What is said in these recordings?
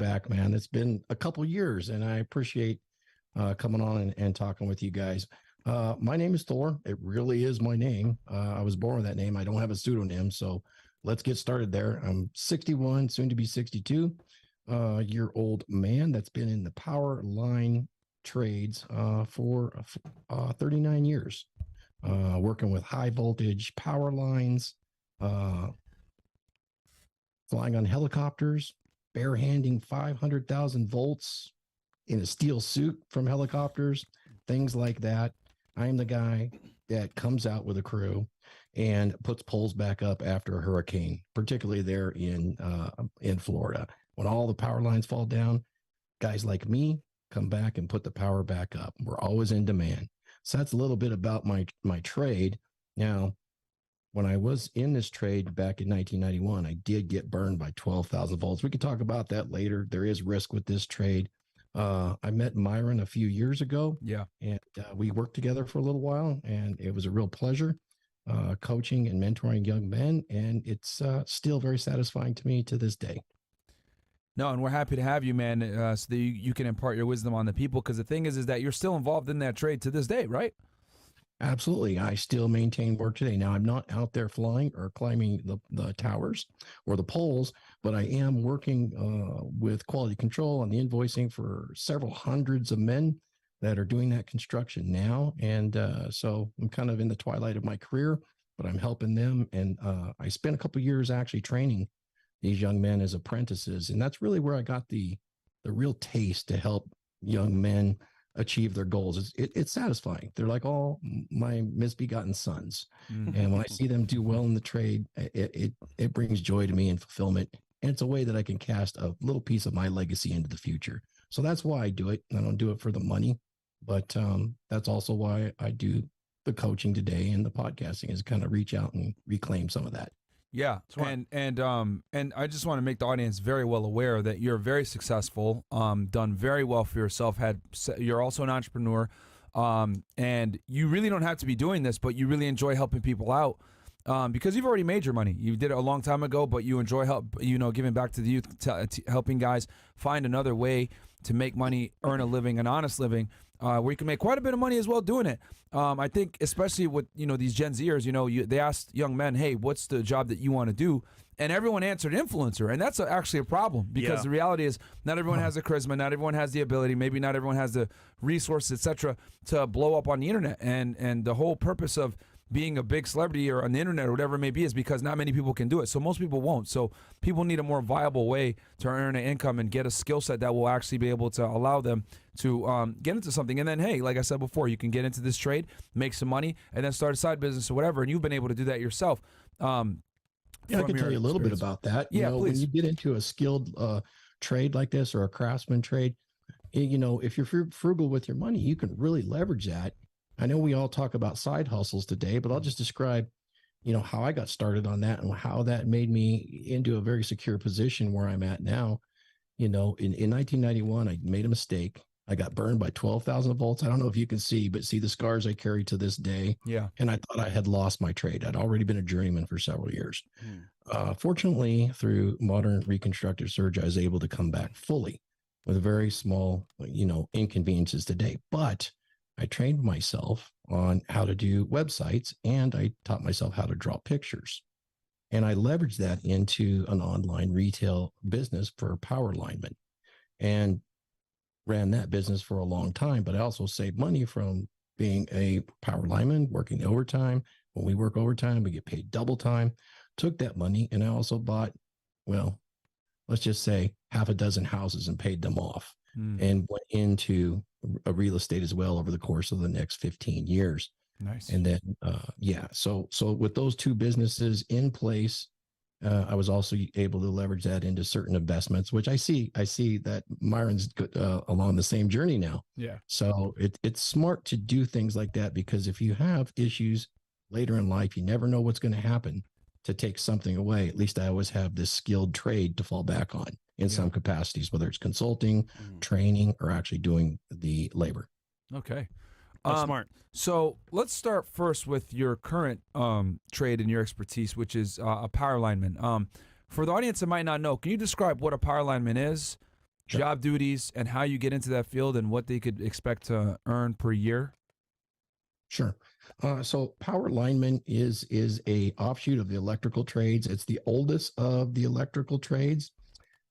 back, man. It's been a couple years, and I appreciate coming on and talking with you guys. My name is Thor. It really is my name. I was born with that name. I don't have a pseudonym, so let's get started there. I'm 61, soon to be 62, year old man that's been in the power line trades for 39 years, working with high voltage power lines, flying on helicopters, barehanding 500,000 volts in a steel suit from helicopters, things like that. I'm the guy that comes out with a crew and puts poles back up after a hurricane, particularly there in Florida. When all the power lines fall down, guys like me come back and put the power back up. We're always in demand. So that's a little bit about my trade. Now, when I was in this trade back in 1991, I did get burned by 12,000 volts. We could talk about that later. There is risk with this trade. I met Myron a few years ago. Yeah. And we worked together for a little while, and it was a real pleasure coaching and mentoring young men. And it's still very satisfying to me to this day. No, and we're happy to have you, man, so that you can impart your wisdom on the people. Because the thing is that you're still involved in that trade to this day, right? Absolutely. I still maintain work today. Now, I'm not out there flying or climbing the towers or the poles, but I am working with quality control on the invoicing for several hundreds of men that are doing that construction now. And so I'm kind of in the twilight of my career, but I'm helping them. And I spent a couple of years actually training these young men as apprentices. And that's really where I got the real taste to help young men achieve their goals. It's satisfying. They're like all my misbegotten sons. Mm-hmm. And when I see them do well in the trade, it brings joy to me and fulfillment. And it's a way that I can cast a little piece of my legacy into the future. So that's why I do it. I don't do it for the money, but that's also why I do the coaching today, and the podcasting is kind of reach out and reclaim some of that. Yeah, and I just want to make the audience very well aware that you're very successful, done very well for yourself. You're also an entrepreneur, and you really don't have to be doing this, but you really enjoy helping people out because you've already made your money. You did it a long time ago, but you enjoy giving back to the youth, helping guys find another way to make money, earn a living, an honest living, where you can make quite a bit of money as well doing it. I think especially with, these Gen Zers, they asked young men, hey, what's the job that you want to do? And everyone answered influencer. And that's actually a problem because the reality is not everyone has the charisma, not everyone has the ability, maybe not everyone has the resources, etc., to blow up on the internet. And the whole purpose of being a big celebrity or on the internet or whatever it may be is because not many people can do it. So most people won't. So people need a more viable way to earn an income and get a skill set that will actually be able to allow them to get into something. And then, hey, like I said before, you can get into this trade, make some money, and then start a side business or whatever. And you've been able to do that yourself. I can tell you a little bit about that. Yeah, please. When you get into a skilled trade like this or a craftsman trade, if you're frugal with your money, you can really leverage that. I know we all talk about side hustles today, but I'll just describe, how I got started on that and how that made me into a very secure position where I'm at now. In 1991, I made a mistake. I got burned by 12,000 volts. I don't know if you can see the scars I carry to this day. Yeah. And I thought I had lost my trade. I'd already been a journeyman for several years. Fortunately, through modern reconstructive surgery, I was able to come back fully with very small, inconveniences today. But I trained myself on how to do websites, and I taught myself how to draw pictures. And I leveraged that into an online retail business for power linemen and ran that business for a long time. But I also saved money from being a power lineman, working overtime. When we work overtime, we get paid double time. Took that money, and I also bought, let's just say half a dozen houses and paid them off and went into a real estate as well over the course of the next 15 years. Nice. And then, so with those two businesses in place, I was also able to leverage that into certain investments, which I see that Myron's along the same journey now. Yeah. So it's smart to do things like that, because if you have issues later in life, you never know what's going to happen. To take something away, at least I always have this skilled trade to fall back on in some capacities, whether it's consulting, training, or actually doing the labor. Okay. Smart. So let's start first with your current trade and your expertise, which is a power lineman. For the audience that might not know, can you describe what a power lineman is Sure. job duties, and how you get into that field and what they could expect to earn per year? Sure. So power lineman is a offshoot of the electrical trades. It's the oldest of the electrical trades.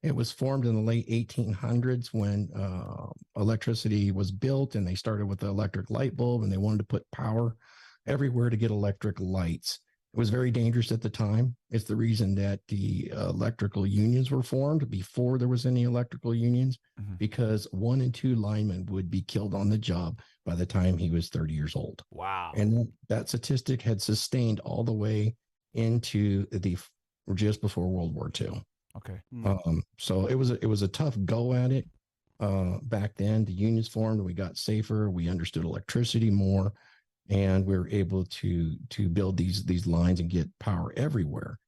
It was formed in the late 1800s when electricity was built, and they started with the electric light bulb, and they wanted to put power everywhere to get electric lights. It was very dangerous at the time. It's the reason that the electrical unions were formed before there was any electrical unions, because 1 and 2 linemen would be killed on the job by the time he was 30 years old. Wow. And that statistic had sustained all the way into just before World War II. Okay. So it was a tough go at it back then. The unions formed, we got safer, we understood electricity more, and we were able to build these lines and get power everywhere.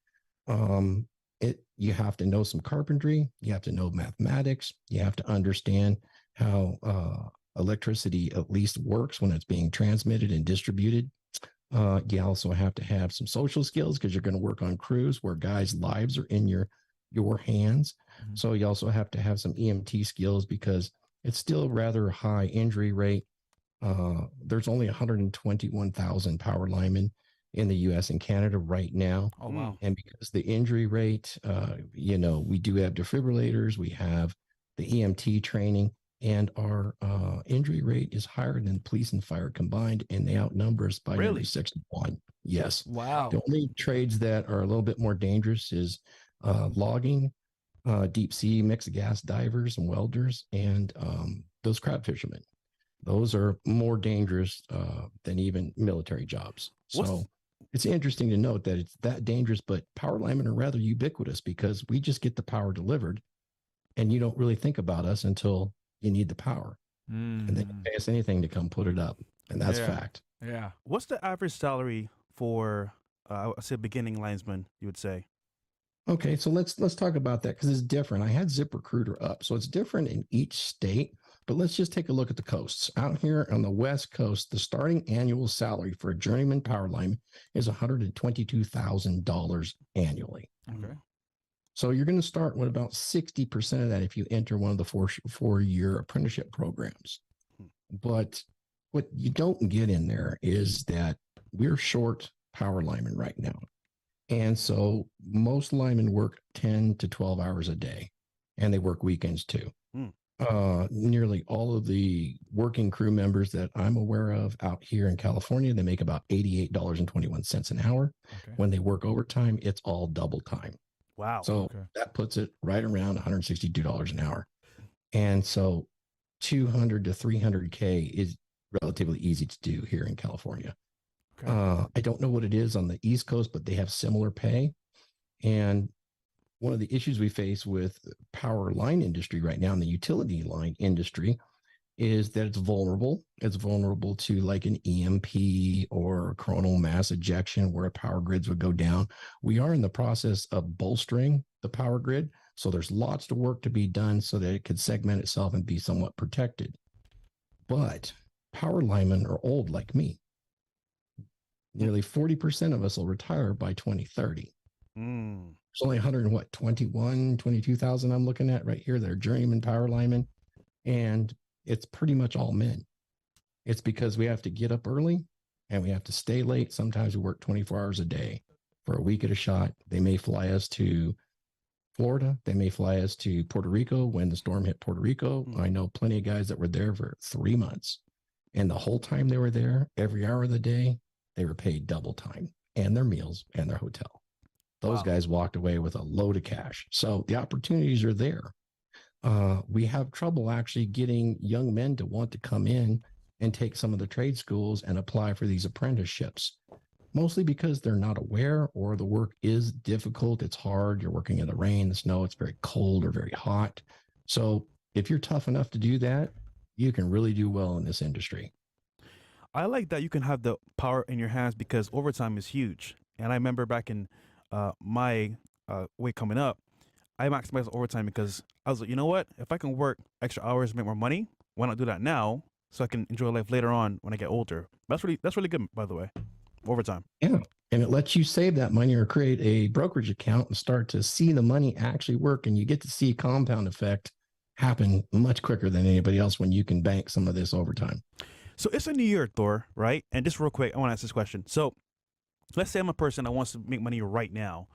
You have to know some carpentry, you have to know mathematics, you have to understand how electricity at least works when it's being transmitted and distributed. You also have to have some social skills, because you're going to work on crews where guys' lives are in your hands. So you also have to have some EMT skills, because it's still rather high injury rate. There's only 121,000 power linemen in the US and Canada right now. Oh, wow. And because the injury rate, we do have defibrillators, we have the EMT training, and our injury rate is higher than police and fire combined, and they outnumber us by nearly 6 to 1. Yes. Wow. The only trades that are a little bit more dangerous is logging, deep sea mixed gas divers and welders, and those crab fishermen. Those are more dangerous than even military jobs. So it's interesting to note that it's that dangerous, but power linemen are rather ubiquitous, because we just get the power delivered, and you don't really think about us until you need the power. And they don't pay us anything to come put it up. And that's fact. Yeah. What's the average salary for, I say, beginning linesman, you would say? Okay, so let's talk about that, because it's different. I had ZipRecruiter up, so it's different in each state. But let's just take a look at the coasts. Out here on the West Coast, the starting annual salary for a journeyman power lineman is $122,000 annually. Okay. So you're going to start with about 60% of that if you enter one of the four-year apprenticeship programs. But what you don't get in there is that we're short power linemen right now. And so most linemen work 10 to 12 hours a day, and they work weekends too. Nearly all of the working crew members that I'm aware of out here in California, they make about $88.21 an hour. Okay. When they work overtime, it's all double time. Wow. So that puts it right around $162 an hour. And so 200 to 300K is relatively easy to do here in California. Okay. I don't know what it is on the East Coast, but they have similar pay. And one of the issues we face with power line industry right now, in the utility line industry, is that it's vulnerable. It's vulnerable to like an EMP or coronal mass ejection, where power grids would go down. We are in the process of bolstering the power grid. So there's lots of work to be done so that it could segment itself and be somewhat protected. But power linemen are old like me. Nearly 40% of us will retire by 2030. There's only 22,000 I'm looking at right here. They're journeyman power linemen. And it's pretty much all men. It's because we have to get up early and we have to stay late. Sometimes we work 24 hours a day for a week at a shot. They may fly us to Florida. They may fly us to Puerto Rico when the storm hit Puerto Rico. I know plenty of guys that were there for 3 months. And the whole time they were there, every hour of the day, they were paid double time, and their meals and their hotel. Those guys walked away with a load of cash. So the opportunities are there. We have trouble actually getting young men to want to come in and take some of the trade schools and apply for these apprenticeships, mostly because they're not aware, or the work is difficult. It's hard. You're working in the rain, the snow. It's very cold or very hot. So if you're tough enough to do that, you can really do well in this industry. I like that you can have the power in your hands, because overtime is huge. And I remember back in my way coming up, I maximized overtime, because I was like, you know what? If I can work extra hours and make more money, why not do that now, so I can enjoy life later on when I get older? That's really good, by the way. Overtime. Yeah. And it lets you save that money or create a brokerage account and start to see the money actually work. And you get to see compound effect happen much quicker than anybody else when you can bank some of this overtime. So it's a new year, Thor, right? And just real quick, I want to ask this question. So let's say I'm a person that wants to make money right now.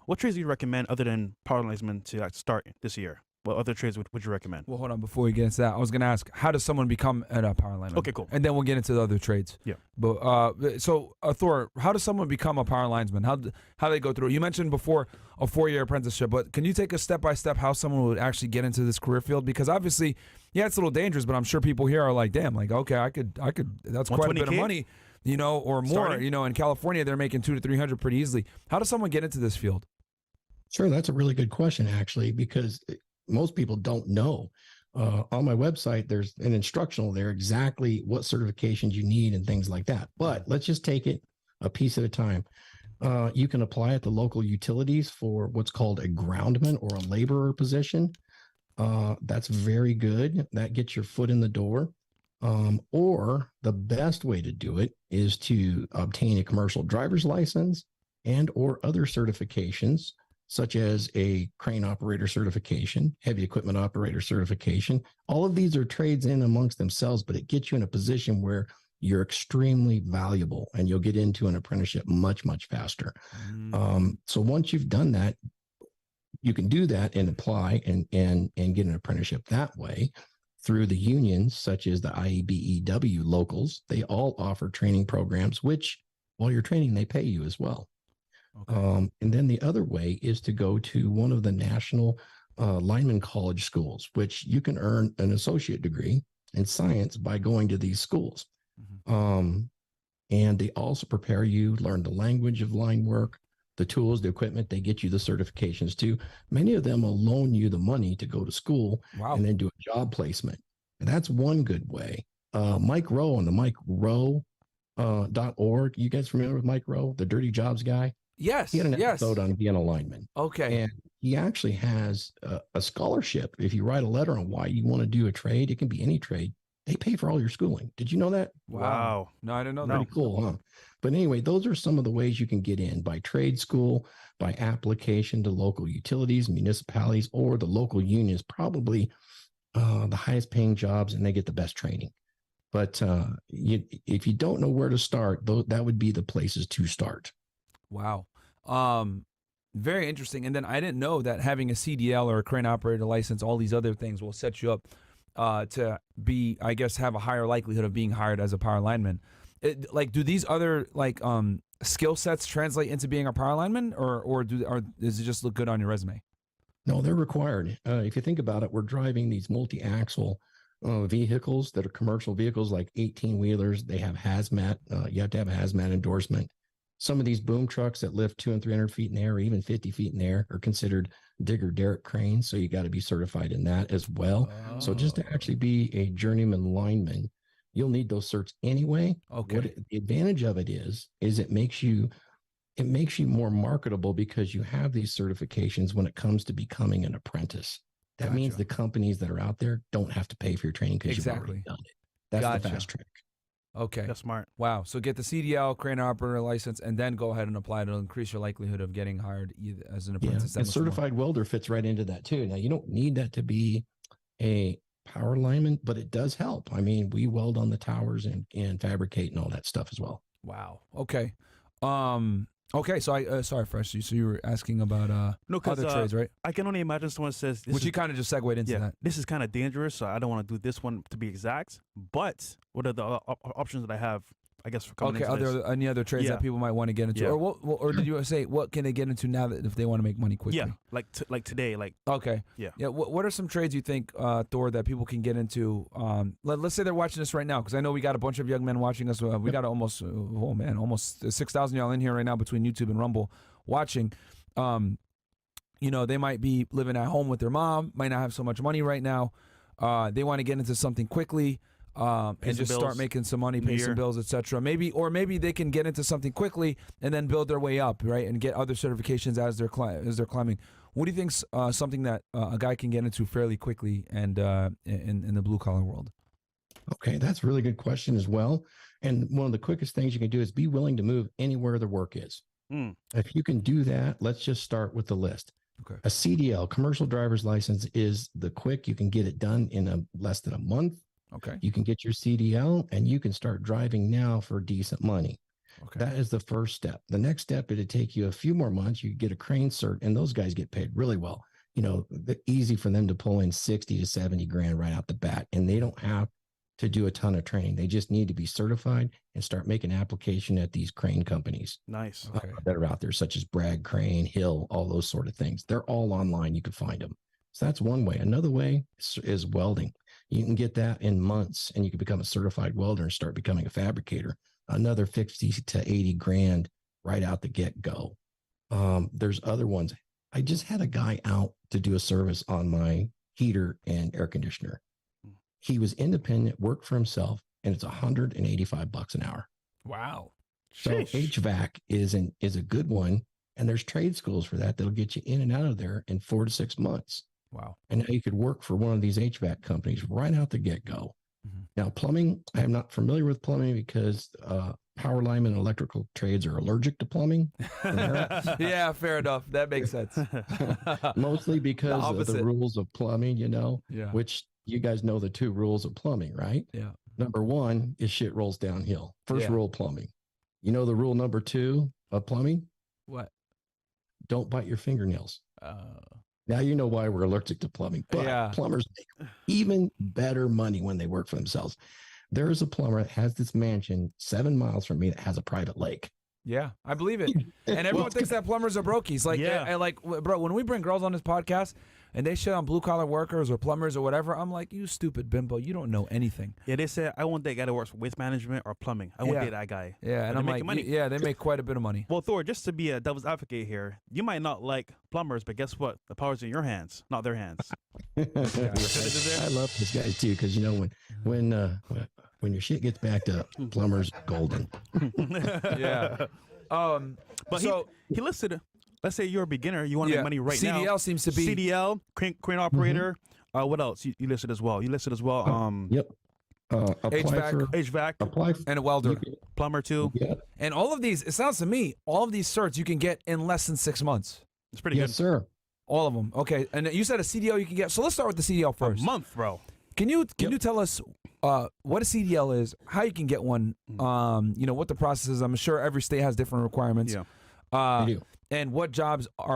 What trades do you recommend other than power lineman to start this year? What other trades would you recommend? Well, hold on. Before we get into that, I was going to ask, how does someone become a power lineman? Okay, cool. And then we'll get into the other trades. Yeah. But so Thor, how does someone become a power linesman? How do they go through? You mentioned before a 4-year apprenticeship, but can you take us step by step how someone would actually get into this career field? Because obviously, yeah, it's a little dangerous, but I'm sure people here are like, damn, like, okay, I could. That's quite a bit of money, or more. Starting? In California, they're making $200 to $300 pretty easily. How does someone get into this field? Sure, that's a really good question, actually, because most people don't know. On my website, there's an instructional there exactly what certifications you need and things like that. But let's just take it a piece at a time. You can apply at the local utilities for what's called a groundman or a laborer position. That's very good. That gets your foot in the door. Or the best way to do it is to obtain a commercial driver's license and or other certifications, such as a crane operator certification, heavy equipment operator certification. All of these are trades in amongst themselves, but it gets you in a position where you're extremely valuable and you'll get into an apprenticeship much, much faster. So once you've done that, you can do that and apply and get an apprenticeship that way through the unions, such as the IEBEW locals. They all offer training programs, which while you're training, they pay you as well. Okay. And then the other way is to go to one of the national lineman college schools, which you can earn an associate degree in science by going to these schools. And they also prepare you, learn the language of line work, the tools, the equipment. They get you the certifications too. Many of them will loan you the money to go to school and then do a job placement. And that's one good way. Mike Rowe on the MikeRowe.org. You guys familiar with Mike Rowe, the dirty jobs guy? Yes. He had an episode on being a lineman. Okay. And he actually has a scholarship. If you write a letter on why you want to do a trade, it can be any trade. They pay for all your schooling. Did you know that? Wow. No, I didn't know that. Pretty cool, huh? But anyway, those are some of the ways you can get in: by trade school, by application to local utilities, municipalities, or the local unions, probably the highest paying jobs, and they get the best training. But if you don't know where to start, that would be the places to start. Wow. Very interesting. And then I didn't know that having a CDL or a crane operator license, all these other things will set you up to be, I guess, have a higher likelihood of being hired as a power lineman. Do these other skill sets translate into being a power lineman, or does it just look good on your resume? No, they're required. If you think about it, we're driving these multi-axle vehicles that are commercial vehicles, like 18-wheelers. They have hazmat. You have to have a hazmat endorsement. Some of these boom trucks that lift 200 and 300 feet in the air, or even 50 feet in the air, are considered digger derrick cranes. So you got to be certified in that as well. Oh. So just to actually be a journeyman lineman, you'll need those certs anyway. Okay. The advantage of it is it makes you more marketable because you have these certifications when it comes to becoming an apprentice. That means the companies that are out there don't have to pay for your training because you've already done it. That's the fast track. Okay. That's smart. Wow. So get the CDL, crane operator license, and then go ahead and apply to increase your likelihood of getting hired as an apprentice. Yeah, a certified welder fits right into that too. Now, you don't need that to be a power lineman, but it does help. I mean, we weld on the towers and fabricate and all that stuff as well. Wow. Okay. Okay, so sorry, Fresh. So you were asking about other trades, right? I can only imagine someone says, which you kind of just segued into that. This is kind of dangerous, so I don't want to do this one to be exact. But what are the options that I have, I guess, for coming into this? Are there any other trades that people might want to get into? Yeah. Or did you say, what can they get into now that if they want to make money quickly? Yeah, like today. Okay. Yeah. Yeah. What are some trades you think, Thor, that people can get into? Let's say they're watching this right now, because I know we got a bunch of young men watching us. We got almost 6,000 y'all in here right now between YouTube and Rumble watching. They might be living at home with their mom, might not have so much money right now. They want to get into something quickly. And just start making some money, pay some bills, etc. Maybe they can get into something quickly and then build their way up, right? And get other certifications as they're climbing. What do you think's something that a guy can get into fairly quickly and in the blue collar world? Okay, that's a really good question as well. And one of the quickest things you can do is be willing to move anywhere the work is. If you can do that, let's just start with the list. Okay. A CDL, commercial driver's license, is the quick. You can get it done in less than a month. Okay. You can get your CDL and you can start driving now for decent money. Okay. That is the first step. The next step, it'd take you a few more months. You get a crane cert, and those guys get paid really well. Easy for them to pull in 60 to 70 grand right out the bat. And they don't have to do a ton of training. They just need to be certified and start making application at these crane companies Nice. Okay. that are out there, such as Bragg Crane, Hill, all those sort of things. They're all online. You can find them. So that's one way. Another way is welding. You can get that in months, and you can become a certified welder and start becoming a fabricator. Another 50 to 80 grand right out the get-go. There's other ones. I just had a guy out to do a service on my heater and air conditioner. He was independent, worked for himself, and it's $185 an hour. Wow. So Sheesh. HVAC is a good one, and there's trade schools for that that'll get you in and out of there in 4 to 6 months. Wow. And now you could work for one of these HVAC companies right out the get-go. Mhm. Now, plumbing, I am not familiar with plumbing because power linemen and electrical trades are allergic to plumbing. Yeah, fair enough. That makes sense. Mostly because of the opposite. rules of plumbing, Yeah. which you guys know the 2 rules of plumbing, right? Yeah. Number 1 is shit rolls downhill. First Yeah. rule of plumbing. You know the rule number 2 of plumbing? What? Don't bite your fingernails. Now you know why we're allergic to plumbing. But Yeah. plumbers make even better money when they work for themselves. There is a plumber that has this mansion 7 miles from me that has a private lake. Yeah, I believe it. And everyone thinks that plumbers are brokies. Like, Yeah. and like, bro, when we bring girls on this podcast and they shit on blue collar workers or plumbers or whatever, I'm like, you stupid bimbo, you don't know anything. Yeah, they said I want that guy that works waste management or plumbing. I want Yeah. to date that guy. Yeah, and But I'm they like, making money. yeah, they make quite a bit of money. Well, Thor, just to be a devil's advocate here, you might not like plumbers, but guess what? The power's in your hands, not their hands. I love these guys too, because when your shit gets backed up, plumber's golden. Yeah. But so he listed, let's say you're a beginner, you want to yeah, make money right now. CDL seems to be CDL, crane operator. What else? You listed as well. Yep. Apply HVAC. for HVAC, apply. and a welder. plumber too. Yeah. And all of these, it sounds to me, all of these certs you can get in less than 6 months. It's pretty Yes, good. sir. All of them. Okay. And you said a CDL you can get. So let's start with the CDL A first. month, bro. Can you tell us what a CDL is, how you can get one, what the process is? I'm sure every state has different requirements. Yeah. I do. And what jobs are